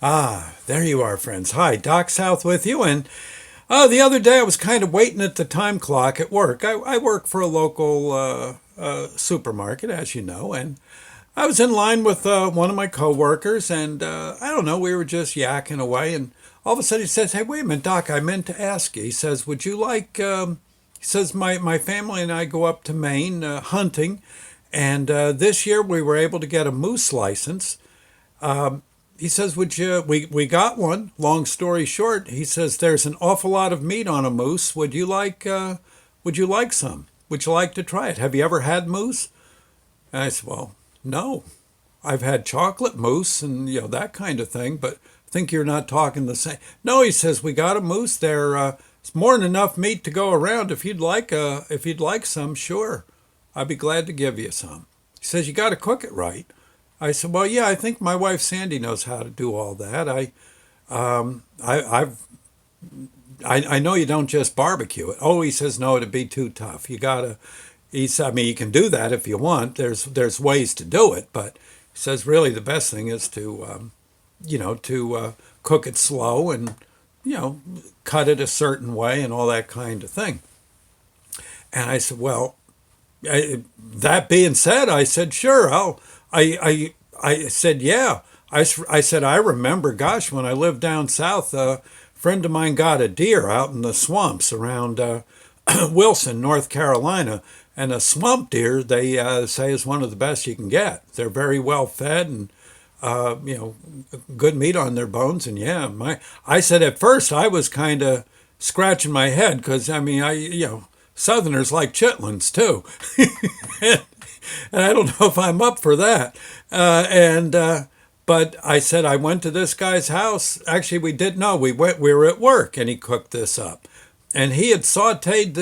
Ah, there you are, friends. Hi, Doc South with you. And the other day I was kind of waiting at the time clock at work. I work for a local supermarket, as you know, and I was in line with one of my coworkers, and I don't know, we were just yakking away, and all of a sudden he says, "Hey, wait a minute, Doc, I meant to ask you." He says, "Would you like?" He says, "My family and I go up to Maine hunting, and this year we were able to get a moose license." He says, "Would you?" We got one. Long story short, he says, "There's an awful lot of meat on a moose. Would you like? Would you like some? Would you like to try it? Have you ever had moose?" And I said, "Well, no. I've had chocolate mousse and that kind of thing, but I think you're not talking the same." No, he says, "We got a moose there. It's more than enough meat to go around. If you'd like some, sure, I'd be glad to give you some." He says, "You got to cook it right." I said, "Well, yeah, I think my wife Sandy knows how to do all that. I've I know you don't just barbecue it." Oh, he says, "No, it'd be too tough. You gotta." He said, "I mean, you can do that if you want. There's ways to do it, but," he says, "really the best thing is to cook it slow and you know cut it a certain way and all that kind of thing." And I said, "Well, that being said," I said, "Sure, I'll." I said, "Yeah." I said, "I remember, gosh, when I lived down south, a friend of mine got a deer out in the swamps around Wilson, North Carolina. And a swamp deer, they say, is one of the best you can get. They're very well fed and, uh, you know, good meat on their bones." And yeah, I said at first I was kind of scratching my head because, I mean, Southerners like chitlins too. And I don't know if I'm up for that. But I said I went to this guy's house. Actually, we didn't know. We were at work, and he cooked this up, and he had sautéed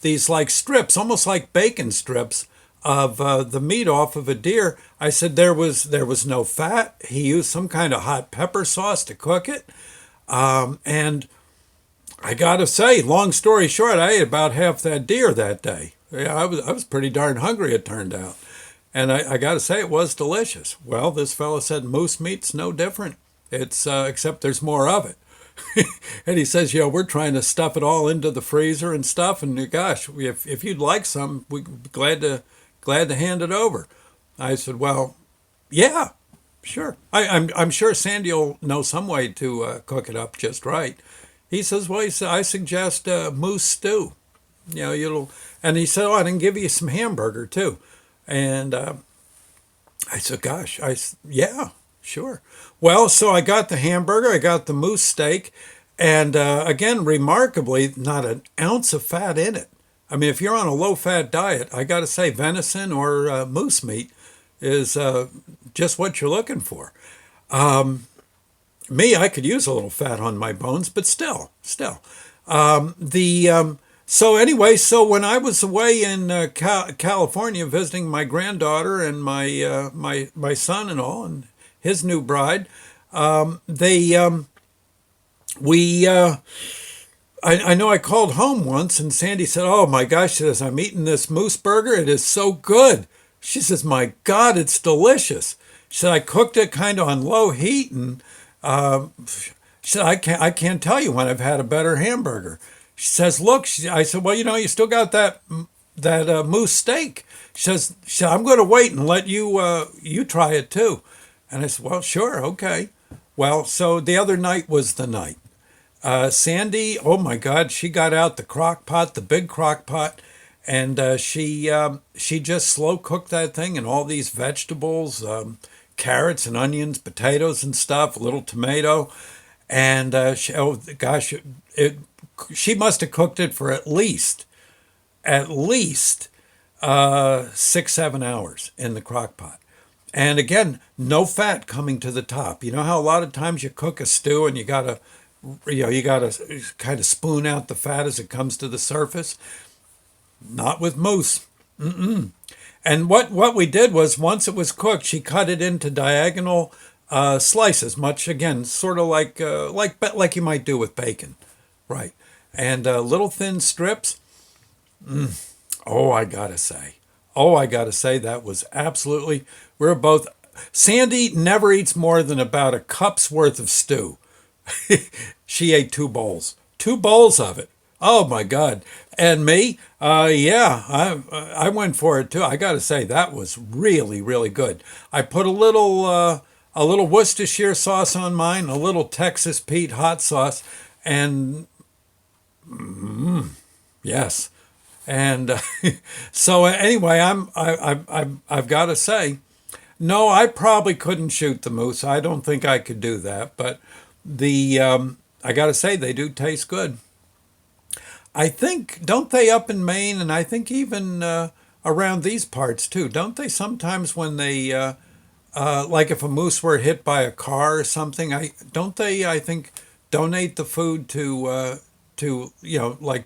these like strips, almost like bacon strips of the meat off of a deer. I said there was no fat. He used some kind of hot pepper sauce to cook it, and I gotta say, long story short, I ate about half that deer that day. Yeah, I was pretty darn hungry. It turned out. And I got to say, it was delicious. Well, this fellow said moose meat's no different. It's except there's more of it. And he says, we're trying to stuff it all into the freezer and stuff. And gosh, if you'd like some, we'd be glad to hand it over. I said, well, yeah, sure. I'm sure Sandy will know some way to cook it up just right. He says, well, I suggest moose stew. You'll. And he said, oh, I can give you some hamburger too. And I said, gosh, yeah, sure. Well, so I got the hamburger, I got the moose steak, and again, remarkably, not an ounce of fat in it. I mean, if you're on a low fat diet, I got to say, venison or moose meat is just what you're looking for. Me, I could use a little fat on my bones, but still. The So anyway, so when I was away in California visiting my granddaughter and my son and all, and his new bride, they we I know I called home once and Sandy said, "Oh my gosh," she says, "I'm eating this moose burger. It is so good." She says, "My God, it's delicious." She said, "I cooked it kind of on low heat and." Uh, she said, I can't tell you when I've had a better hamburger." She says, "Look," I said, "Well, you still got that moose steak." She said, "I'm going to wait and let you try it too." And I said, "Well, sure, okay." Well, so the other night was the night. Sandy, oh my God, she got out the crock pot, the big crock pot, and she just slow cooked that thing and all these vegetables, carrots and onions, potatoes and stuff, a little tomato, and oh gosh, she must have cooked it for at least 6 7 hours in the crock pot. And again, no fat coming to the top. You know how a lot of times you cook a stew and you gotta kind of spoon out the fat as it comes to the surface. Not with moose. And what we did was once it was cooked, she cut it into diagonal slices, much again, sort of like you might do with bacon, right? And little thin strips. Oh, I gotta say, that was absolutely. We were both Sandy never eats more than about a cup's worth of stew. She ate two bowls of it. Oh my God! And me, yeah, I went for it too. I got to say that was really really good. I put a little Worcestershire sauce on mine, a little Texas Pete hot sauce, and yes, and so anyway, I've got to say, no, I probably couldn't shoot the moose. I don't think I could do that, but I got to say they do taste good. I think, don't they up in Maine, and I think even around these parts too, don't they sometimes when they, like if a moose were hit by a car or something, don't they, I think, donate the food to, like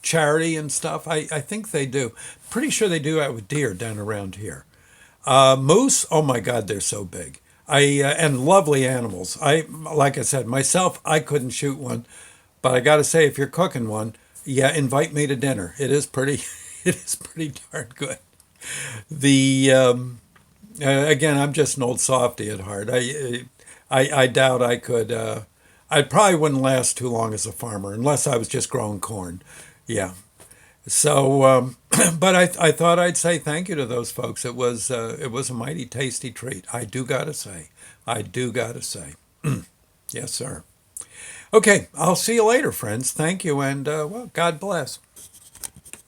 charity and stuff? I think they do. Pretty sure they do that with deer down around here. Moose, oh my God, they're so big. And lovely animals. Like I said, myself, I couldn't shoot one, but I got to say, if you're cooking one, yeah, invite me to dinner. It is pretty, it is pretty darn good. The Again, I'm just an old softy at heart. I doubt I could. I probably wouldn't last too long as a farmer unless I was just growing corn. Yeah. So, but I thought I'd say thank you to those folks. It was a mighty tasty treat. I do gotta say. I do gotta say. Yes, sir. Okay, I'll see you later, friends. Thank you, and well, God bless.